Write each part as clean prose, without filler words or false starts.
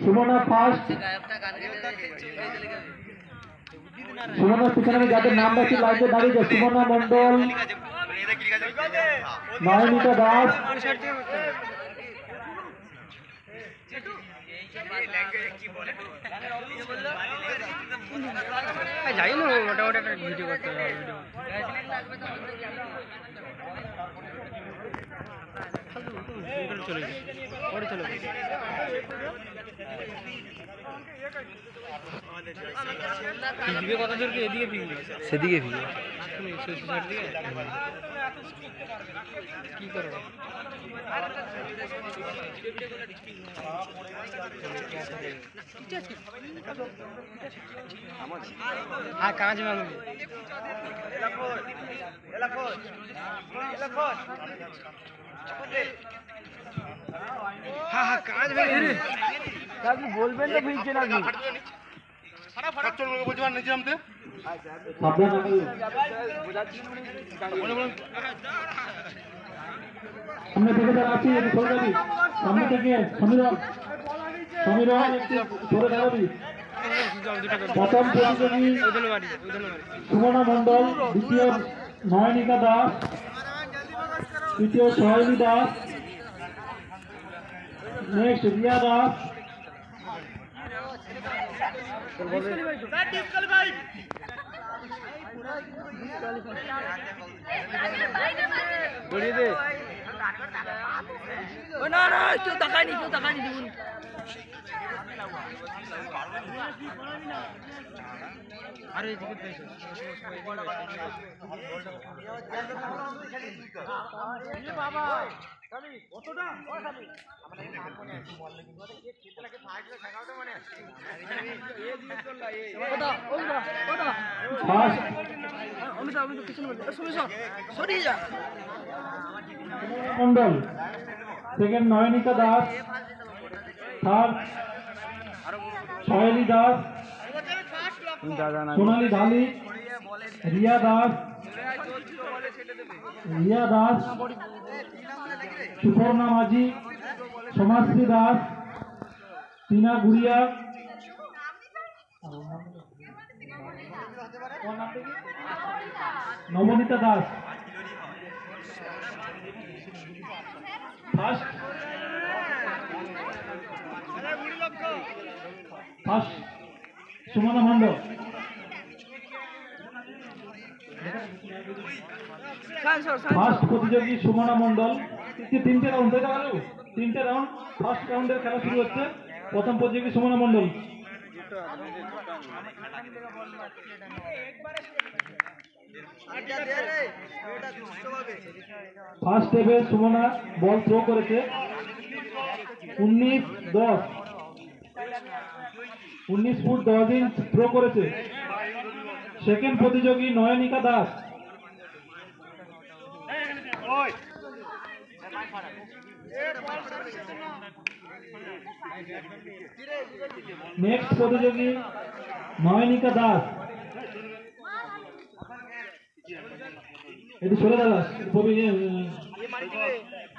Sumana first, সুমনার পিছনে যাদের নাম রাখছি লাইনে দাঁড়িয়ে সুমনা মন্ডল, নয়নিকা দাস, যাই না মোটামুটি একটা ভিডিও করতে হবে। চলে চলে ফিরবে কত দূর, এদিকে ফিরবে সেদিকে ফিরবে কি করবো। হ্যাঁ কাঁচ ভাঙবে, হ্যাঁ হ্যাঁ কাঁচ ভেঙে আপনি বলবেন না ভিজছে না সামনে থেকে যারা আছি সামনে থেকে সরে দাঁড়াবি। প্রথম প্রতিযোগী সুমনা মন্ডল, দ্বিতীয় নয়নিকা দাস, তৃতীয় Soheli Das, next Riya Das, Mondal, second Nayanika Das, third Soheli Das, Sonali Dhali, Riya Das, Suparna Majhi, Samajshri Das, Tina Guria, Nabanita Das. First Sumana Mondal, first প্রতিযোগী সুমনা মন্ডল। তিনটে রাউন্ড, তিনটে রাউন্ড, ফার্স্ট রাউন্ডের খেলা শুরু হচ্ছে। প্রথম প্রতিযোগী সুমনা মন্ডল। ফার্স্ট স্টেপে সুমনা বল থ্রো করেছে 19 ফুট 10 ইঞ্চ থ্রো করেছে। সেকেন্ড প্রতিযোগী নয়নিকা দাস। নেক্সট প্রতিযোগী নয়নিকা দাস। এটি সরে দাদা,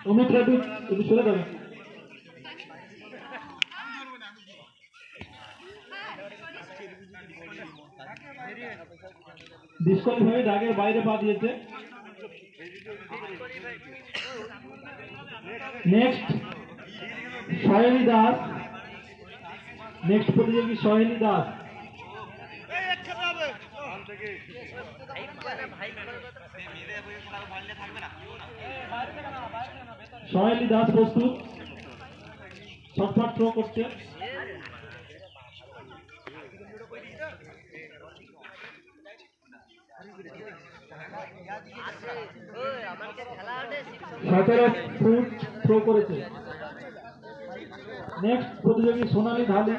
অমিত রেড্ডি, এটি সরে দাদা। ডিসকোয়ালিফাইড, আগের বাইরে পা দিয়েছে। নেক্সট সোহেলী দাস, নেক্সট প্রতিযোগী সোহেলী দাস। সোহেলী দাস প্রস্তুত, শটপাট থ্রো করছে। সতেরো ফুট থ্রো করেছে। নেক্সট প্রতিযোগী সোনালী ঢালি।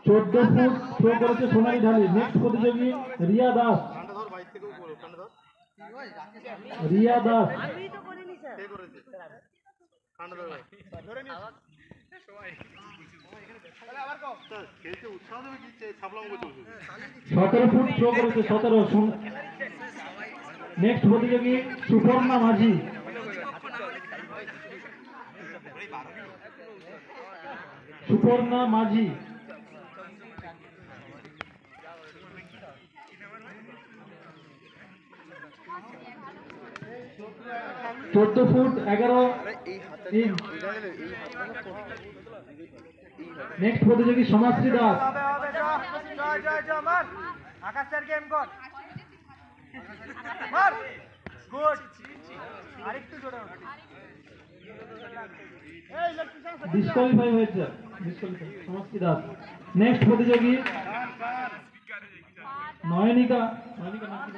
14 ফুট থ্রো করেছে সোনালী ঢালি। নেক্সট প্রতিযোগী রিয়া দাস। রিয়া দাস সতেরো ফুট থ্রো করেছে 17। নেক্সট প্রতিযোগী সুপর্ণা মাঝি। সুপর্ণা মাঝি 14 ফুট 11 ইঞ্চ। নেক্সট প্রতিযোগী সমাজশ্রী দাস। আকাশের গেম কর মার গুড আরেকটু জোরে এই ডিসকোয়ালিফাই হয়েছে। ডিসকোয়ালিফাই সমাজশ্রী দাস। নেক্সট প্রতিযোগী নয়নিকা। নয়নিকা নাম কি?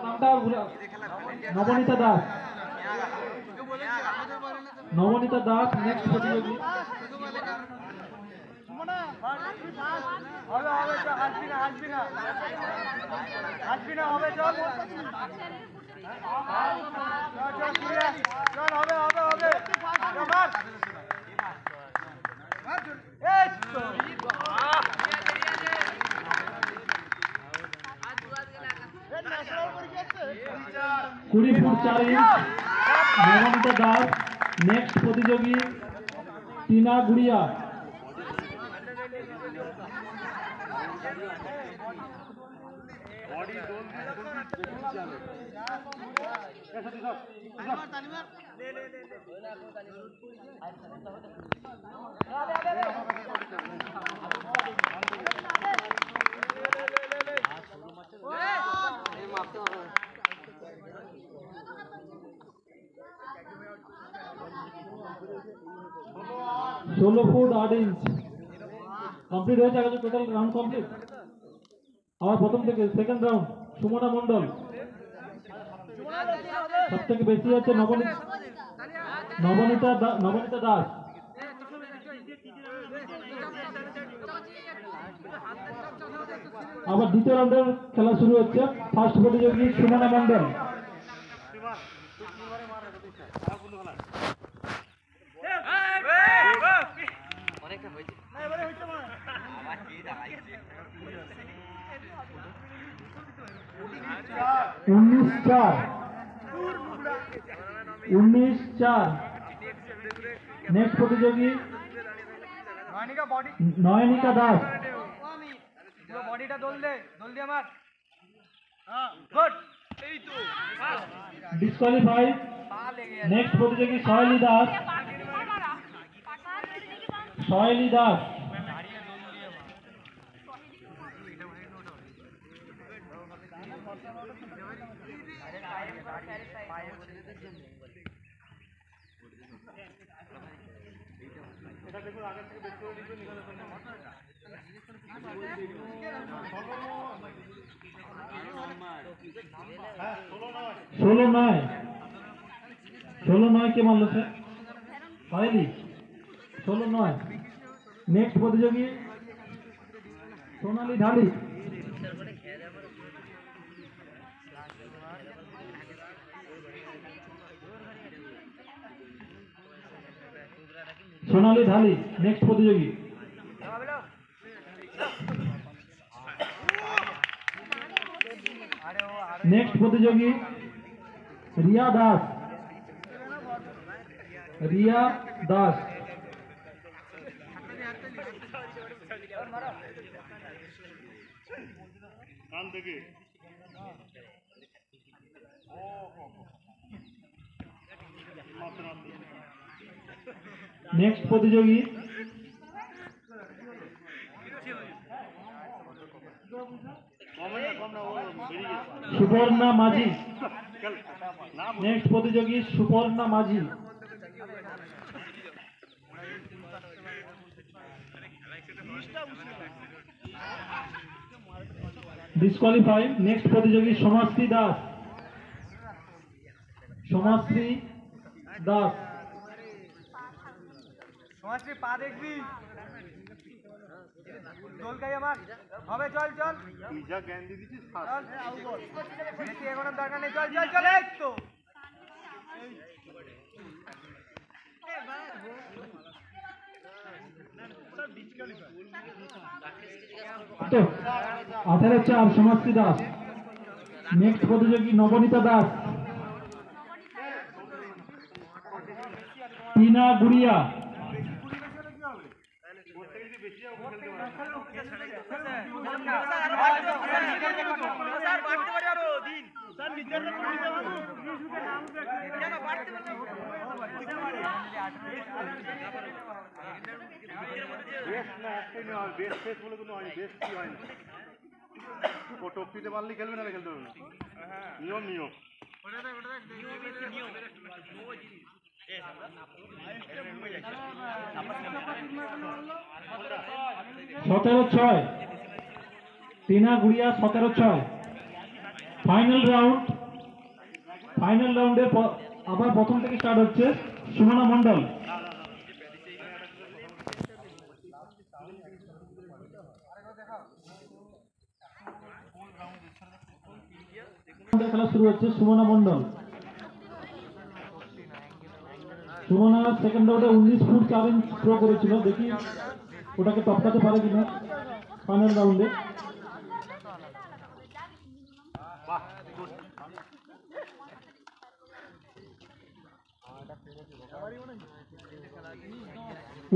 নামটা ভুলা। নবনীতা দাস। নবনীতা দাস নেক্সট প্রতিযোগী। হবে হবে তো হাসবি না হবে চল চল হবে মার এই তো 20 foot 4 inch Nabanita Das. Next প্রতিযোগী টিনা গুড়িয়া। ষোলো ফুট 8 ইঞ্চ কমপ্লিট হয়েছে। আগে টোটাল রাউন্ড কমপ্লিট। আবার প্রথম থেকে সেকেন্ড রাউন্ড। সুমনা মন্ডল। সব থেকে বেশি হচ্ছে নবনীতা দাস। আবার দ্বিতীয় রাউন্ডের খেলা শুরু হচ্ছে। ফার্স্ট প্রতিযোগী সুমনা মন্ডল। অনেকটা হয়েছে। 19-4। নেক্সট প্রতিযোগী নয়নিকা দাস। বডিটা দোল দে আমার গুড এই তো ডিসকোয়ালিফাই। নেক্সট প্রতিযোগী সহেলি দাস। সহেলি দাস ষোলো নয় কে মারল স্যার? সহেলি 16-9। নেক্সট প্রতিযোগী সোনালী ঢালি। সোনালী ঢালি নেক্সট প্রতিযোগী। নেক্সট প্রতিযোগী রিয়া দাস। রিয়া দাস নেক্সট প্রতিযোগী সুপর্ণা মাঝি। নেক্সট প্রতিযোগী সুপর্ণা মাঝি। ডিসকোয়ালিফাই। নেক্সট প্রতিযোগী সমাজশ্রী দাস। সমাজশ্রী দাস সমাজশ্রী পা দেখবি দোল খাই আমার হবে চল চল তুই যা জ্ঞান দিয়ে দিচ্ছিস চল বেশি এগোনোর দরকার নেই চল চল চল এই তো তো 18-4 সমাজশ্রী দাস। নেক্সট প্রতিযোগী নবনীতা দাস, টিনা গুড়িয়া, বেস্ট না একটাই নেওয়া হয়, বেস্ট ফেস বলে কোনো হয়, বেস্ট কি হয় না। ও টপটিতে পারলে খেলবে না খেলতে হবে না, নিয়ম নিয়ম। 17-6 টিনা গুড়িয়া, 17-6 ফাইনাল রাউন্ড। ফাইনাল রাউন্ডে আবার প্রথম থেকে স্টার্ট হচ্ছে। সুমনা মন্ডল, খেলা শুরু হচ্ছে। সুমনা মন্ডল, সুমনা সেকেন্ড রাউন্ডে 19 ফুট 4 ইঞ্চ থ্রো করেছিল, দেখি ওটাকে টপকাতে পারে কিনা ফাইনাল রাউন্ডে। বাহ,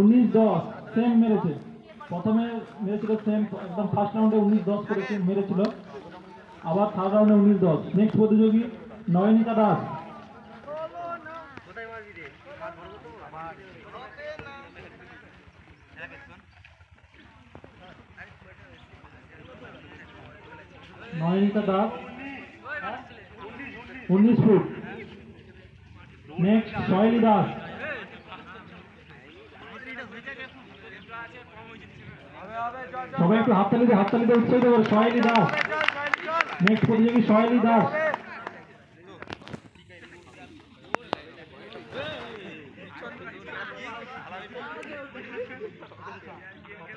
19-10 সেম মেরেছে। প্রথমে মেরেছিল সেম, একদম ফার্স্ট রাউন্ডে 19-10 করেছে মেরেছিল, আবার থার্ড রাউন্ডে 19-10। নেক্সট প্রতিযোগী নয়নিকা দাস, নয়নিকা দাস 19 ফুট। নেক্সট সহেলি দাস, হবে হবে চল চল সবাই একটু হাততালিতে উৎসাহিত করে। সহেলি দাস, চল চল চল নেক্সট প্রতিযোগী সহেলি দাস,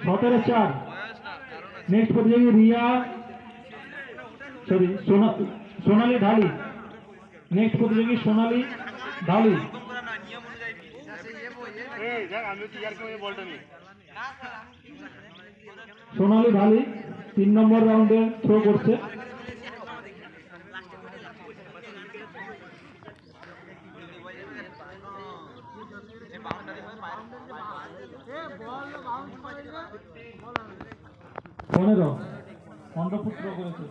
হবে 17-4 নেক্সট প্রতিযোগী রিয়া, সরি সোনালী ঢালি। নেক্সট প্রতিযোগী সোনালী ঢালি, এই দেখ আমি তো ইয়ার কেউ বলটা নেই। সোনালী ঢালি 3 নম্বর রাউন্ডে থ্রো করছে। পনেরো 15 ফুট থ্রো করেছে।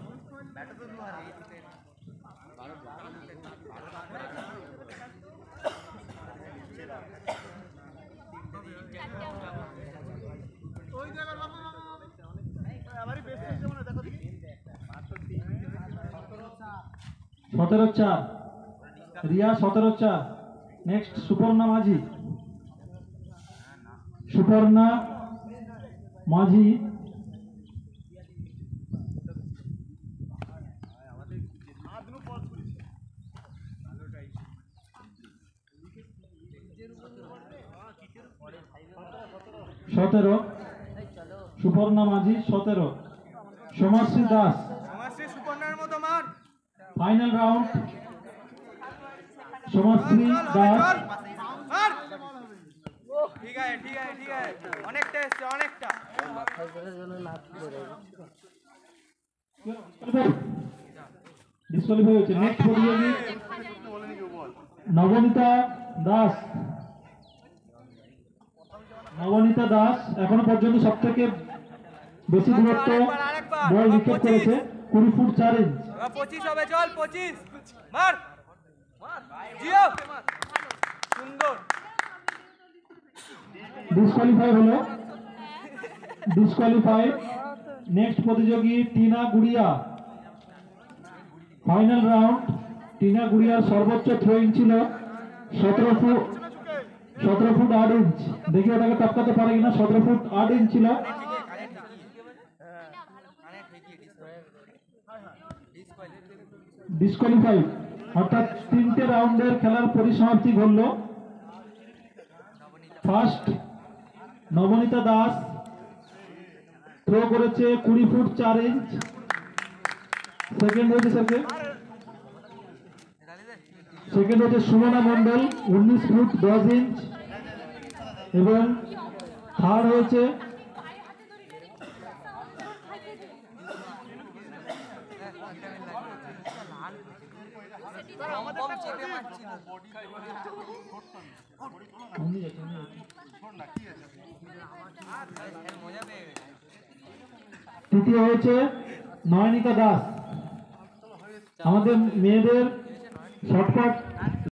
সতেরো 4 রিয়া, 17-4। নেক্সট সুপর্ণা মাঝি, সুপর্ণা মাঝি সতেরো, সুপর্ণা মাঝি 17। সমাজশ্রী দাস, সমাজশ্রী সুপর্ণার মতো মার ফাইনাল রাউন্ড। সমাজশ্রী দাস, মার ঠিক আছে ঠিক আছে ঠিক আছে অনেকটা এসছে অনেকটা ডিসকোয়ালিফাই হয়েছে। নেক্সট প্রতিযোগী নবনীতা দাস, নবনীতা দাস এখনো পর্যন্ত সব থেকে বেশি দূরত্ব বল নিক্ষেপ করেছে, 20 ফুট 4 ইঞ্চ। 25 হবে চল 25 মার জিও সুন্দর ডিসকোয়ালিফাই হলো, ডিসকোয়ালিফাই। নেক্সট প্রতিযোগী টিনা গুড়িয়া, ফাইনাল রাউন্ড। টিনা গুড়িয়ার সর্বোচ্চ থ্রোইং ছিল 17 ফুট 8 ইঞ্চ, দেখি ওটাকে টপকাতে পারে কিনা। 17 ফুট 8 ইঞ্চ ছিল। ডিসকোয়ালিফাই, অর্থাৎ 3টে রাউন্ডের খেলার পরিসমাপ্তি ঘটল। ফার্স্ট নবনীতা দাস থ্রো করেছে 20 ফুট 4 ইঞ্চ। সেকেন্ড হয়েছে স্যারকে, সেকেন্ড হচ্ছে সুমনা মন্ডল 19 ফুট 10 ইঞ্চ এবং থার্ড হয়েছে তৃতীয় হয়েছে নয়নিকা দাস। আমাদের মেয়েদের শর্টকাট